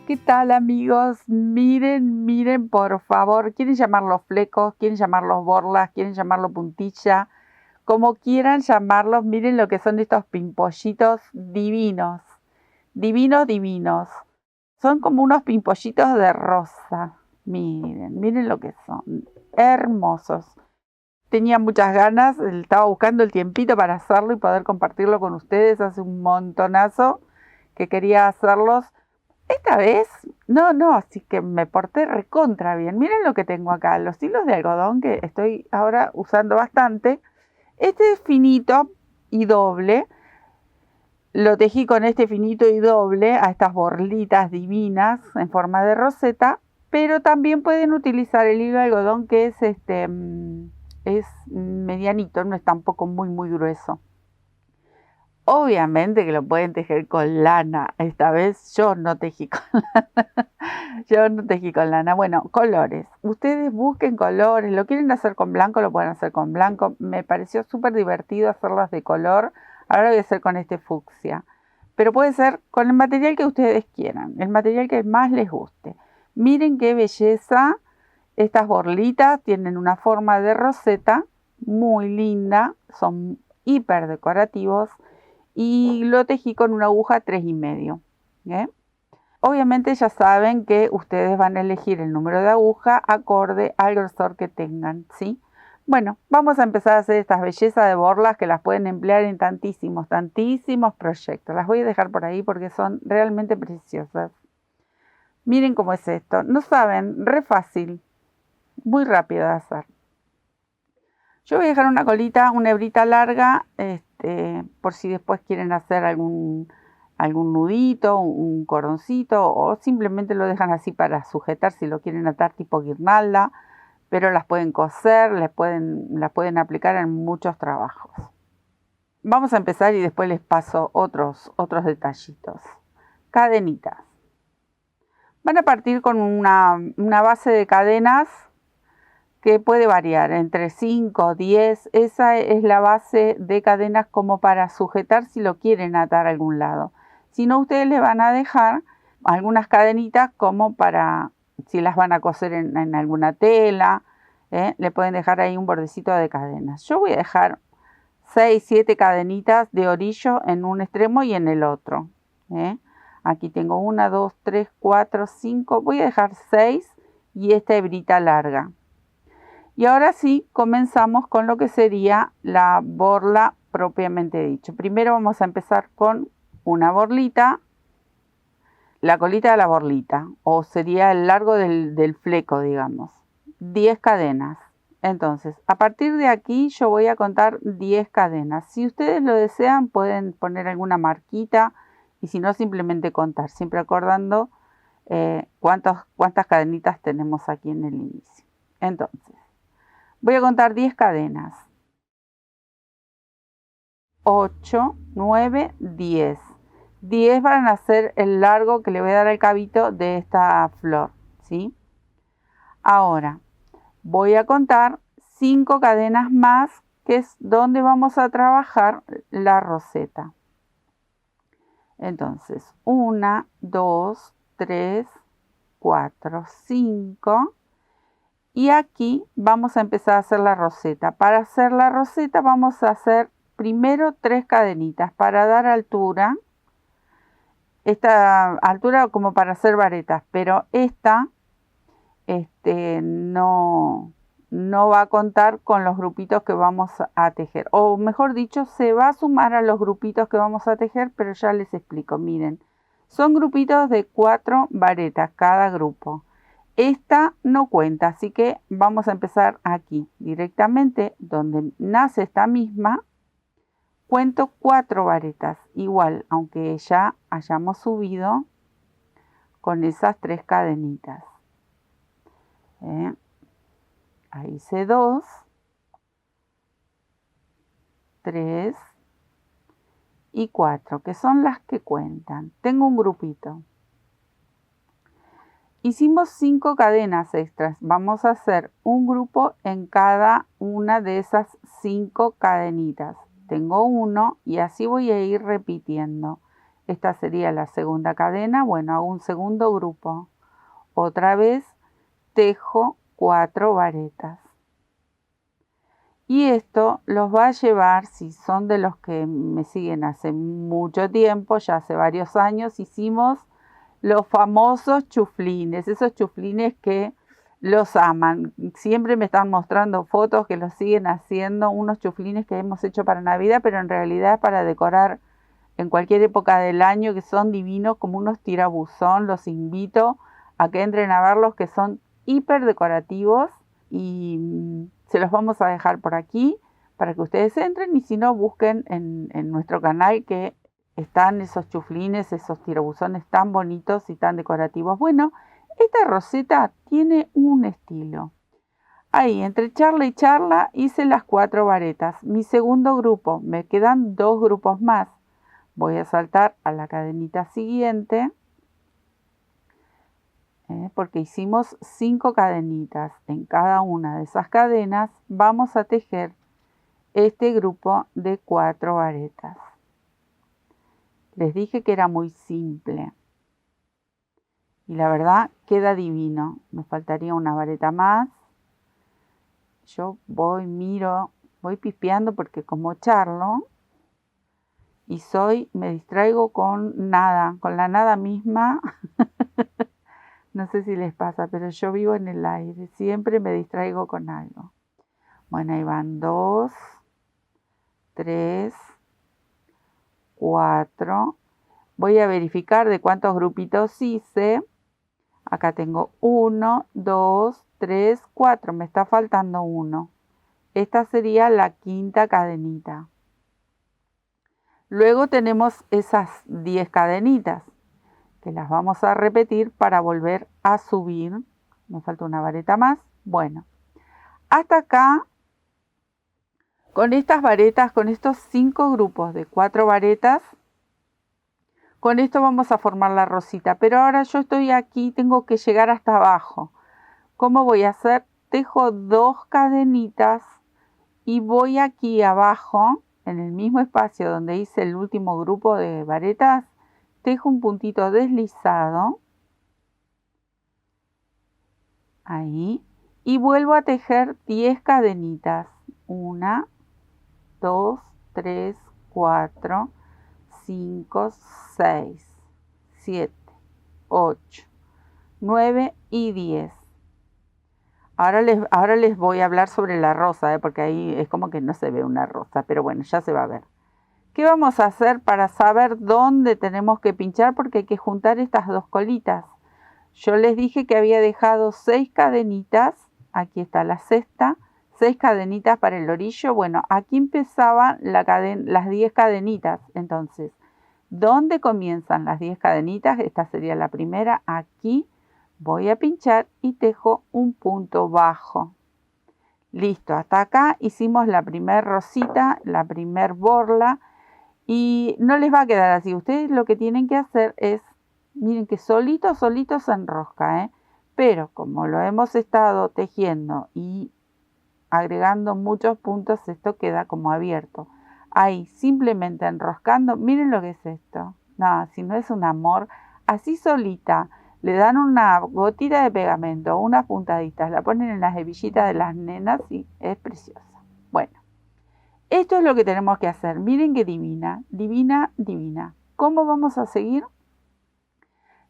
¿Qué tal, amigos? Miren, miren, por favor. ¿Quieren llamarlos flecos? ¿Quieren llamarlos borlas? ¿Quieren llamarlo puntilla? Como quieran llamarlos, miren lo que son estos pimpollitos divinos. Divinos, divinos. Son como unos pimpollitos de rosa. Miren, miren lo que son. Hermosos. Tenía muchas ganas, estaba buscando el tiempito para hacerlo y poder compartirlo con ustedes. Hace un montonazo que quería hacerlos. Esta vez, no, así que me porté recontra bien. Miren lo que tengo acá, los hilos de algodón que estoy ahora usando bastante. Este es finito y doble. Lo tejí con este finito y doble a estas borlitas divinas en forma de roseta, pero también pueden utilizar el hilo de algodón que es medianito, no es tampoco muy grueso. Obviamente que lo pueden tejer con lana. Esta vez yo no tejí con lana. Yo no tejí con lana. Bueno, colores. Ustedes busquen colores. Lo quieren hacer con blanco, lo pueden hacer con blanco. Me pareció súper divertido hacerlas de color. Ahora voy a hacer con este fucsia. Pero puede ser con el material que ustedes quieran. El material que más les guste. Miren qué belleza. Estas borlitas tienen una forma de roseta muy linda. Son hiper decorativos. Y lo tejí con una aguja 3,5. Obviamente ya saben que ustedes van a elegir el número de aguja acorde al grosor que tengan, ¿sí? Bueno, vamos a empezar a hacer estas bellezas de borlas que las pueden emplear en tantísimos proyectos. Las voy a dejar por ahí porque son realmente preciosas. Miren cómo es esto. No saben, re fácil, muy rápido de hacer. Yo voy a dejar una colita, una hebrita larga, por si después quieren hacer algún nudito, un cordoncito, o simplemente lo dejan así para sujetar si lo quieren atar tipo guirnalda, pero las pueden coser, las pueden aplicar en muchos trabajos. Vamos a empezar y después les paso otros detallitos. Cadenitas. Van a partir con una base de cadenas que puede variar entre 5, 10, esa es la base de cadenas como para sujetar si lo quieren atar a algún lado. Si no, ustedes le van a dejar algunas cadenitas como para si las van a coser en alguna tela, le pueden dejar ahí un bordecito de cadenas. Yo voy a dejar 6, 7 cadenitas de orillo en un extremo y en el otro. Aquí tengo 1, 2, 3, 4, 5, voy a dejar 6 y esta hebrita larga. Y ahora sí, comenzamos con lo que sería la borla propiamente dicho. Primero vamos a empezar con una borlita, la colita de la borlita, o sería el largo del fleco, digamos. 10 cadenas. Entonces, a partir de aquí yo voy a contar 10 cadenas. Si ustedes lo desean, pueden poner alguna marquita y si no, simplemente contar, siempre acordando cuántas cadenitas tenemos aquí en el inicio. Entonces, voy a contar 10 cadenas. 8, 9, 10. 10 van a ser el largo que le voy a dar al cabito de esta flor, ¿sí? Ahora, voy a contar 5 cadenas más, que es donde vamos a trabajar la roseta. Entonces, 1, 2, 3, 4, 5. Y aquí vamos a empezar a hacer la roseta. Para hacer la roseta vamos a hacer primero 3 cadenitas para dar altura. Esta altura como para hacer varetas, pero esta no va a contar con los grupitos que vamos a tejer. O mejor dicho, se va a sumar a los grupitos que vamos a tejer, pero ya les explico. Miren, son grupitos de 4 varetas cada grupo. Esta no cuenta, así que vamos a empezar aquí, directamente donde nace esta misma. Cuento 4 varetas, igual, aunque ya hayamos subido con esas 3 cadenitas. Ahí hice 2, 3 y 4, que son las que cuentan. Tengo un grupito. Hicimos 5 cadenas extras. Vamos a hacer un grupo en cada una de esas 5 cadenitas. Tengo uno y así voy a ir repitiendo. esta sería la segunda cadena, bueno, hago un segundo grupo, otra vez tejo 4 varetas. Y esto los va a llevar, si son de los que me siguen hace mucho tiempo, ya hace varios años, hicimos los famosos chuflines, esos chuflines que los aman. Siempre me están mostrando fotos que los siguen haciendo, unos chuflines que hemos hecho para Navidad, pero en realidad es para decorar en cualquier época del año, que son divinos como unos tirabuzón. Los invito a que entren a verlos, que son hiper decorativos, y se los vamos a dejar por aquí para que ustedes entren, y si no, busquen en nuestro canal, que están esos chuflines, esos tirabuzones tan bonitos y tan decorativos. Bueno, esta roseta tiene un estilo. Ahí, entre charla y charla, hice las 4 varetas. Mi segundo grupo, me quedan 2 grupos más. Voy a saltar a la cadenita siguiente, porque hicimos 5 cadenitas. En cada una de esas cadenas vamos a tejer este grupo de 4 varetas. Les dije que era muy simple y la verdad queda divino. Me faltaría una vareta más. Yo voy pispeando, porque como charlo y me distraigo con nada, con la nada misma. No sé si les pasa, pero yo vivo en el aire, siempre me distraigo con algo. Bueno, ahí van 2, 3, 4. Voy a verificar de cuántos grupitos hice. Acá tengo 1, 2, 3, 4. Me está faltando uno. Esta sería la quinta cadenita. Luego tenemos esas 10 cadenitas, que las vamos a repetir para volver a subir. Me falta una vareta más. Bueno, hasta acá, con estas varetas, con estos 5 grupos de 4 varetas, con esto vamos a formar la rosita. Pero ahora yo estoy aquí, tengo que llegar hasta abajo. ¿Cómo voy a hacer? Tejo 2 cadenitas y voy aquí abajo, en el mismo espacio donde hice el último grupo de varetas, tejo un puntito deslizado, ahí, y vuelvo a tejer 10 cadenitas. 1, 2, 3, 4, 5, 6, 7, 8, 9 y 10. Ahora les voy a hablar sobre la rosa, porque ahí es como que no se ve una rosa, pero bueno, ya se va a ver. ¿Qué vamos a hacer para saber dónde tenemos que pinchar? Porque hay que juntar estas 2 colitas. Yo les dije que había dejado 6 cadenitas, aquí está la sexta, 6 cadenitas para el orillo. Bueno, aquí empezaban las 10 cadenitas. Entonces, ¿dónde comienzan las 10 cadenitas? Esta sería la primera. Aquí voy a pinchar y tejo un punto bajo. Listo, hasta acá hicimos la primer rosita, la primer borla, y no les va a quedar así. Ustedes lo que tienen que hacer es, miren que solito se enrosca, pero como lo hemos estado tejiendo y agregando muchos puntos, esto queda como abierto. Ahí, simplemente enroscando. Miren lo que es esto. No, si no es un amor. Así solita, le dan una gotita de pegamento, unas puntaditas, la ponen en las hebillitas de las nenas y es preciosa. Bueno, esto es lo que tenemos que hacer. Miren qué divina, divina, divina. ¿Cómo vamos a seguir?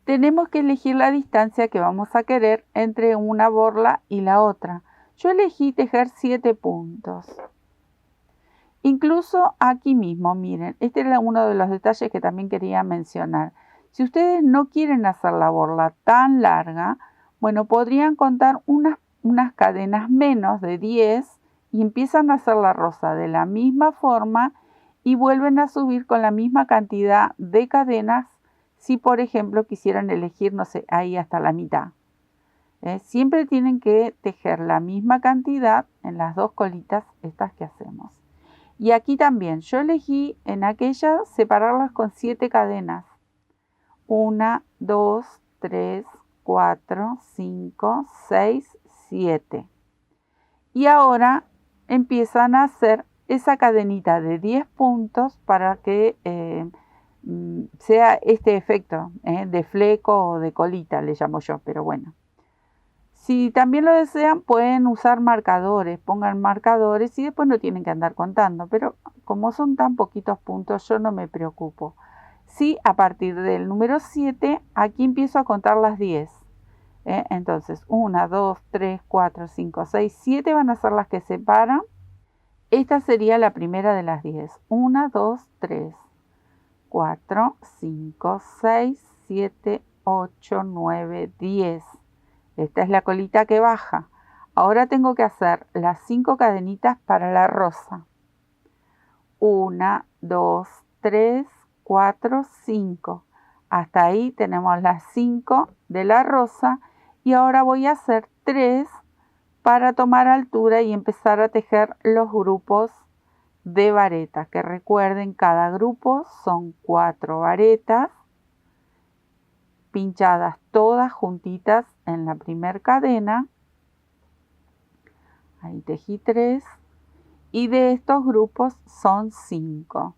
Tenemos que elegir la distancia que vamos a querer entre una borla y la otra. Yo elegí tejer 7 puntos. Incluso aquí mismo, miren, este era uno de los detalles que también quería mencionar. Si ustedes no quieren hacer la borla tan larga, bueno, podrían contar unas cadenas menos de 10 y empiezan a hacer la rosa de la misma forma y vuelven a subir con la misma cantidad de cadenas si, por ejemplo, quisieran elegir, no sé, ahí hasta la mitad. Siempre tienen que tejer la misma cantidad en las 2 colitas estas que hacemos. Y aquí también, yo elegí en aquella separarlas con 7 cadenas. 1, 2, 3, 4, 5, 6, 7. Y ahora empiezan a hacer esa cadenita de 10 puntos para que sea este efecto de fleco o de colita, le llamo yo, pero bueno. Si también lo desean, pueden usar marcadores, pongan marcadores y después no tienen que andar contando, pero como son tan poquitos puntos, yo no me preocupo. Sí, a partir del número 7, aquí empiezo a contar las 10. Entonces, 1, 2, 3, 4, 5, 6, 7 van a ser las que separan. Esta sería la primera de las 10. 1, 2, 3, 4, 5, 6, 7, 8, 9, 10. Esta es la colita que baja. Ahora tengo que hacer las 5 cadenitas para la rosa. 1, 2, 3, 4, 5. Hasta ahí tenemos las 5 de la rosa y ahora voy a hacer 3 para tomar altura y empezar a tejer los grupos de varetas, que recuerden, cada grupo son 4 varetas pinchadas todas juntitas en la primera cadena. Ahí tejí 3 y de estos grupos son 5.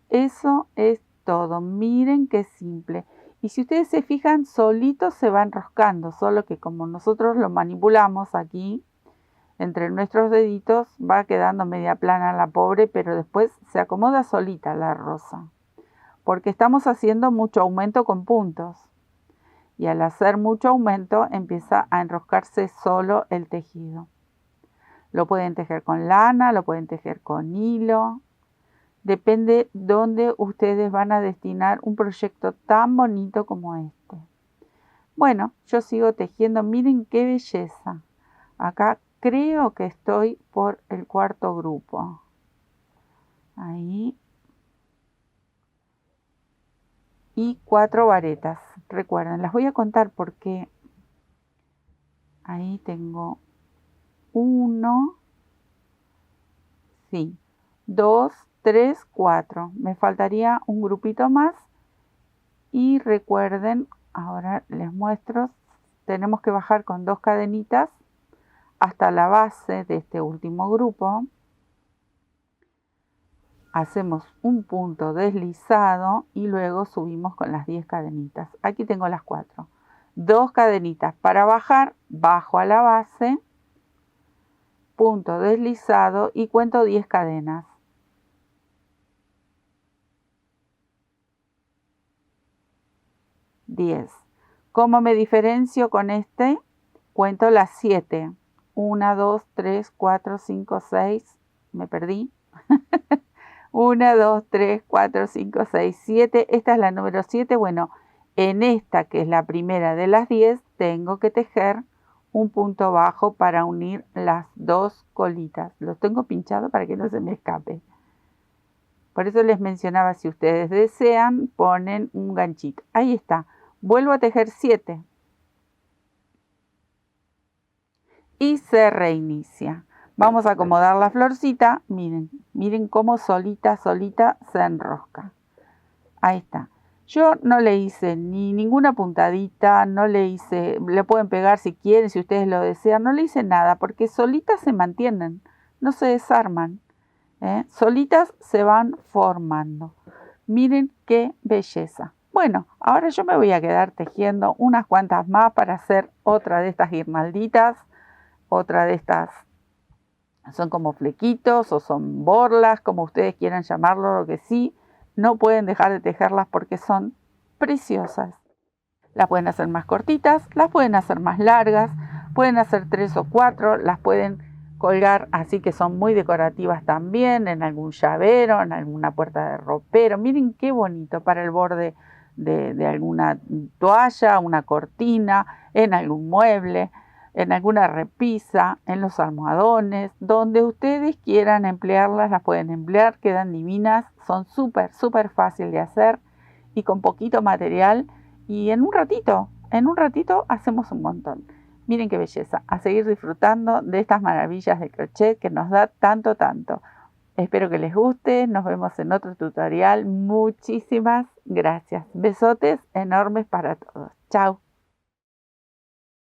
Eso es todo. Miren qué simple. Y si ustedes se fijan, solito se va enroscando, solo que como nosotros lo manipulamos aquí entre nuestros deditos, va quedando media plana la pobre, pero después se acomoda solita la rosa, porque estamos haciendo mucho aumento con puntos. Y al hacer mucho aumento empieza a enroscarse solo el tejido. Lo pueden tejer con lana, lo pueden tejer con hilo. Depende dónde ustedes van a destinar un proyecto tan bonito como este. Bueno, yo sigo tejiendo. Miren qué belleza. Acá creo que estoy por el 4.º grupo. Ahí. Y 4 varetas. Recuerden, las voy a contar porque ahí tengo 1, sí, 2, 3, 4. Me faltaría un grupito más. Y recuerden, ahora les muestro, tenemos que bajar con 2 cadenitas hasta la base de este último grupo. Hacemos un punto deslizado y luego subimos con las 10 cadenitas. Aquí tengo las 4. 2 cadenitas para bajar, bajo a la base, punto deslizado y cuento 10 cadenas. 10. ¿Cómo me diferencio con este? Cuento las 7. 1, 2, 3, 4, 5, 6. Me perdí. 1, 2, 3, 4, 5, 6, 7. Esta es la número 7. Bueno, en esta, que es la primera de las 10, tengo que tejer un punto bajo para unir las 2 colitas. Los tengo pinchados para que no se me escape. Por eso les mencionaba, si ustedes desean, ponen un ganchito. Ahí está. Vuelvo a tejer 7. Y se reinicia. Vamos a acomodar la florcita. Miren, miren cómo solita se enrosca. Ahí está. Yo no le hice ni ninguna puntadita, no le hice, le pueden pegar si quieren, si ustedes lo desean, no le hice nada porque solitas se mantienen, no se desarman, solitas se van formando. Miren qué belleza. Bueno, ahora yo me voy a quedar tejiendo unas cuantas más para hacer otra de estas guirnalditas, otra de estas, son como flequitos o son borlas, como ustedes quieran llamarlo, lo que sí. No pueden dejar de tejerlas porque son preciosas. Las pueden hacer más cortitas, las pueden hacer más largas, pueden hacer 3 o 4, las pueden colgar así que son muy decorativas también, en algún llavero, en alguna puerta de ropero. Miren qué bonito para el borde de alguna toalla, una cortina, en algún mueble, en alguna repisa, en los almohadones, donde ustedes quieran emplearlas, las pueden emplear, quedan divinas, son súper fácil de hacer y con poquito material y en un ratito hacemos un montón. Miren qué belleza, a seguir disfrutando de estas maravillas de crochet que nos da tanto. Espero que les guste, nos vemos en otro tutorial, muchísimas gracias, besotes enormes para todos, chao.